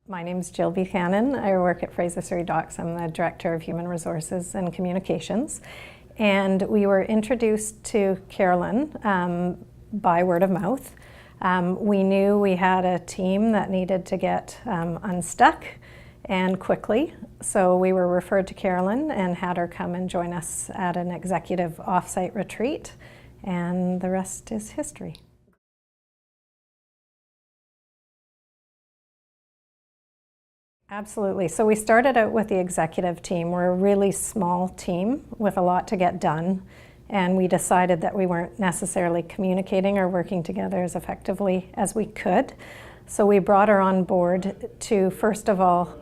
My name's Jill Buchanan. I work at Fraser Surrey Docks. I'm the Director of Human Resources and Communications. And we were introduced to Carolyn by word of mouth. We knew we had a team that needed to get unstuck and quickly. So we were referred to Carolyn and had her come and join us at an executive offsite retreat. And the rest is history. Absolutely. So we started out with the executive team. We're a really small team with a lot to get done. And we decided that we weren't necessarily communicating or working together as effectively as we could. So we brought her on board to, first of all,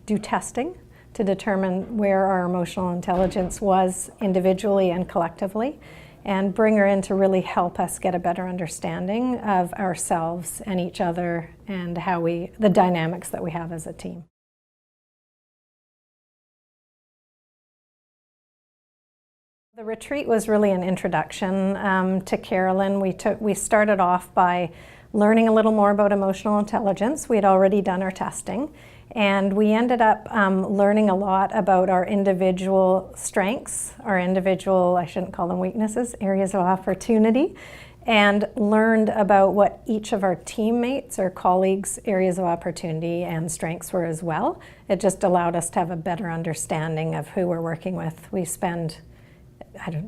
do testing to determine where our emotional intelligence was individually and collectively, and bring her in to really help us get a better understanding of ourselves and each other and the dynamics that we have as a team. The retreat was really an introduction to Carolyn. We started off by learning a little more about emotional intelligence. We had already done our testing, and we ended up learning a lot about our individual strengths, our individual, I shouldn't call them weaknesses, areas of opportunity, and learned about what each of our teammates or colleagues' areas of opportunity and strengths were as well. It just allowed us to have a better understanding of who we're working with. We spend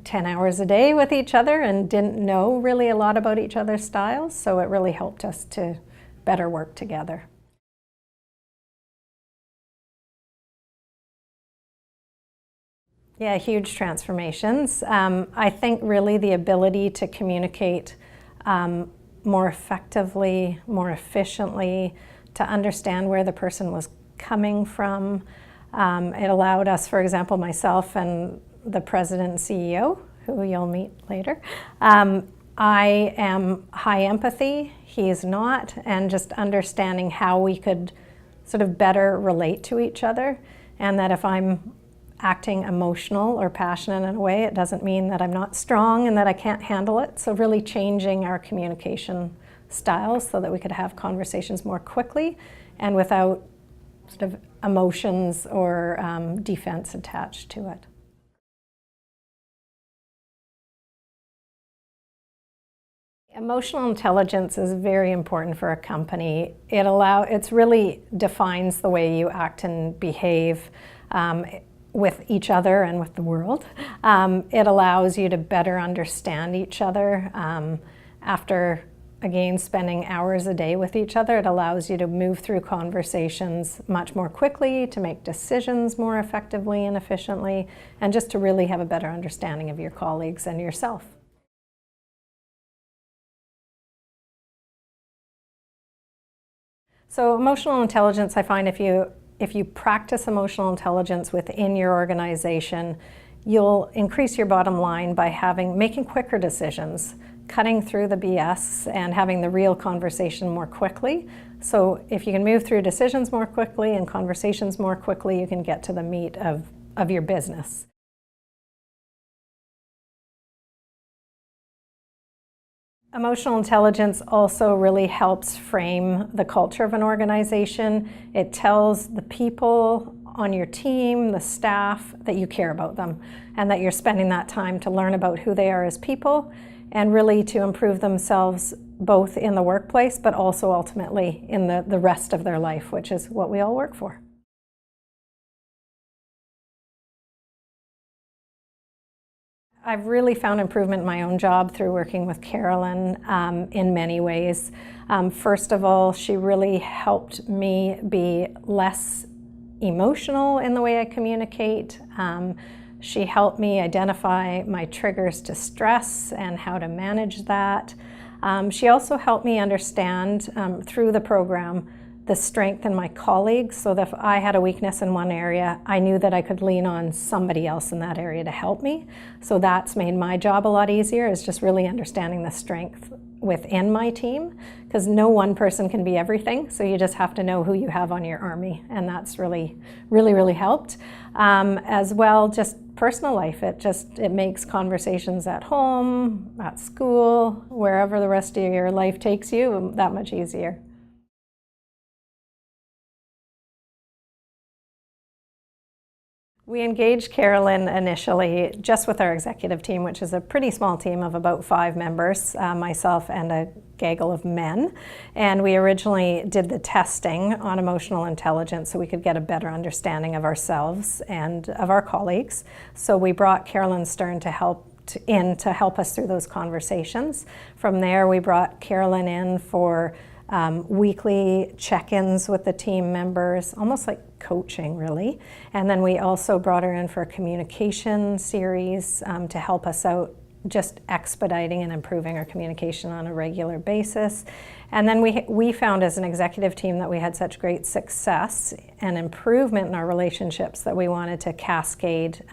10 hours a day with each other and didn't know really a lot about each other's styles, so it really helped us to better work together. Yeah, huge transformations. I think really the ability to communicate more effectively, more efficiently, to understand where the person was coming from. It allowed us, for example, myself and the president and CEO, who you'll meet later. I am high empathy, he is not, and just understanding how we could sort of better relate to each other, and that if I'm acting emotional or passionate in a way, it doesn't mean that I'm not strong and that I can't handle it. So really changing our communication styles so that we could have conversations more quickly and without sort of emotions or defense attached to it. Emotional intelligence is very important for a company. It really defines the way you act and behave with each other and with the world. It allows you to better understand each other. After, again, spending hours a day with each other, it allows you to move through conversations much more quickly, to make decisions more effectively and efficiently, and just to really have a better understanding of your colleagues and yourself. So emotional intelligence, I find if you practice emotional intelligence within your organization, you'll increase your bottom line by making quicker decisions, cutting through the BS and having the real conversation more quickly. So if you can move through decisions more quickly and conversations more quickly, you can get to the meat of your business. Emotional intelligence also really helps frame the culture of an organization. It tells the people on your team, the staff, that you care about them and that you're spending that time to learn about who they are as people and really to improve themselves both in the workplace but also ultimately in the rest of their life, which is what we all work for. I've really found improvement in my own job through working with Carolyn in many ways. First of all, she really helped me be less emotional in the way I communicate. She helped me identify my triggers to stress and how to manage that. She also helped me understand through the program the strength in my colleagues, so that if I had a weakness in one area, I knew that I could lean on somebody else in that area to help me. So that's made my job a lot easier, is just really understanding the strength within my team, because no one person can be everything, so you just have to know who you have on your army, and that's really helped. As well, just personal life, it makes conversations at home, at school, wherever the rest of your life takes you, that much easier. We engaged Carolyn initially just with our executive team, which is a pretty small team of about 5 members, myself and a gaggle of men. And we originally did the testing on emotional intelligence so we could get a better understanding of ourselves and of our colleagues. So we brought Carolyn Stern to help us through those conversations. From there, we brought Carolyn in for weekly check-ins with the team members, almost like coaching really. And then we also brought her in for a communication series to help us out, just expediting and improving our communication on a regular basis. And then we found as an executive team that we had such great success and improvement in our relationships that we wanted to cascade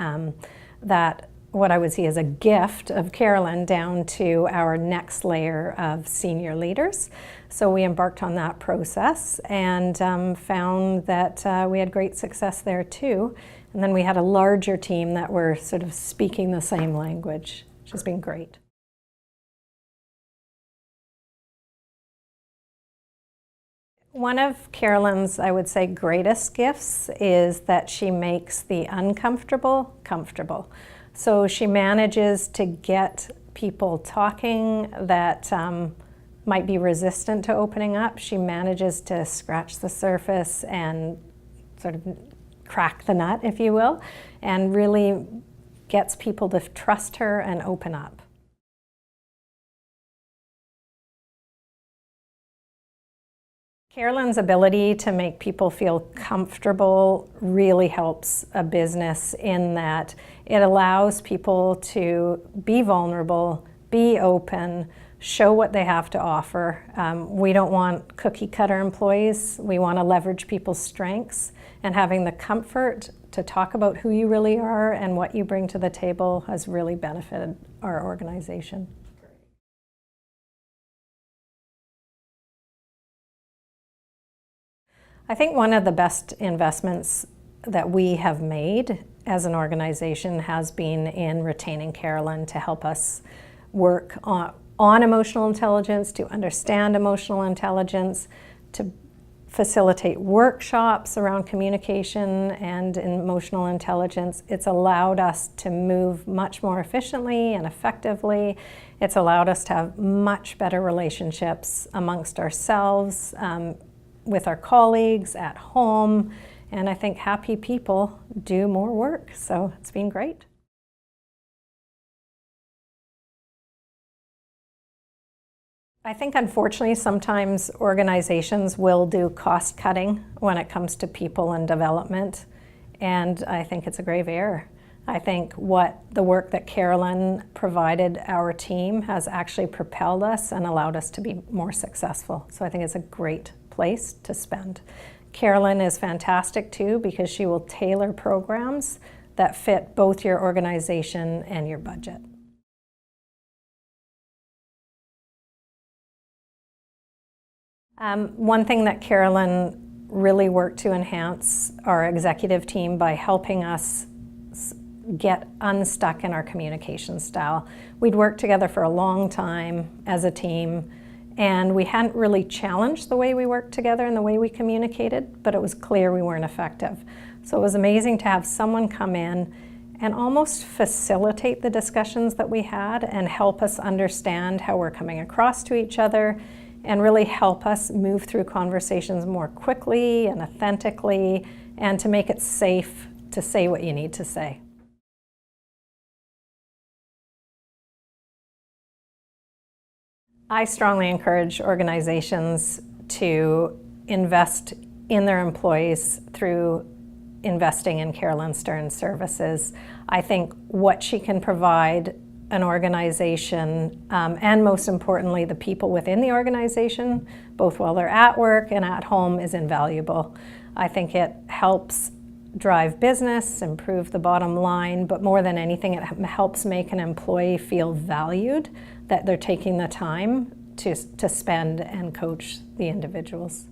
that what I would see as a gift of Carolyn down to our next layer of senior leaders. So we embarked on that process and found that we had great success there too. And then we had a larger team that were sort of speaking the same language, which has been great. One of Carolyn's, I would say, greatest gifts is that she makes the uncomfortable comfortable. So she manages to get people talking that might be resistant to opening up. She manages to scratch the surface and sort of crack the nut, if you will, and really gets people to trust her and open up. Carolyn's ability to make people feel comfortable really helps a business in that it allows people to be vulnerable, be open, show what they have to offer. We don't want cookie cutter employees. We want to leverage people's strengths, and having the comfort to talk about who you really are and what you bring to the table has really benefited our organization. I think one of the best investments that we have made as an organization has been in retaining Carolyn to help us work on emotional intelligence, to understand emotional intelligence, to facilitate workshops around communication and emotional intelligence. It's allowed us to move much more efficiently and effectively. It's allowed us to have much better relationships amongst ourselves, with our colleagues, at home, and I think happy people do more work, so it's been great. I think unfortunately sometimes organizations will do cost cutting when it comes to people and development, and I think it's a grave error. I think the work that Carolyn provided our team has actually propelled us and allowed us to be more successful, so I think it's a great place to spend. Carolyn is fantastic too because she will tailor programs that fit both your organization and your budget. One thing that Carolyn really worked to enhance our executive team by helping us get unstuck in our communication style. We'd worked together for a long time as a team, and we hadn't really challenged the way we worked together and the way we communicated, but it was clear we weren't effective. So it was amazing to have someone come in and almost facilitate the discussions that we had and help us understand how we're coming across to each other and really help us move through conversations more quickly and authentically and to make it safe to say what you need to say. I strongly encourage organizations to invest in their employees through investing in Carolyn Stern services. I think what she can provide an organization, and most importantly, the people within the organization, both while they're at work and at home, is invaluable. I think it helps drive business, improve the bottom line, but more than anything, it helps make an employee feel valued, that they're taking the time to spend and coach the individuals.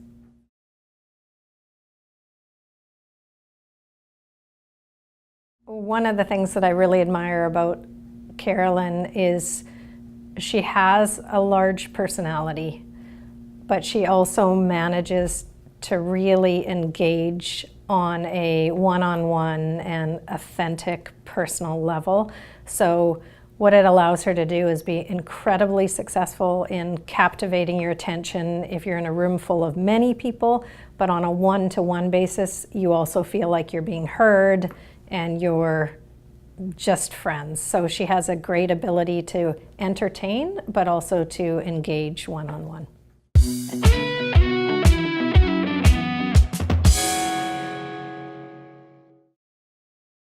One of the things that I really admire about Carolyn is she has a large personality, but she also manages to really engage on a one-on-one and authentic personal level. So what it allows her to do is be incredibly successful in captivating your attention if you're in a room full of many people, but on a one-to-one basis, you also feel like you're being heard and you're just friends. So she has a great ability to entertain, but also to engage one-on-one.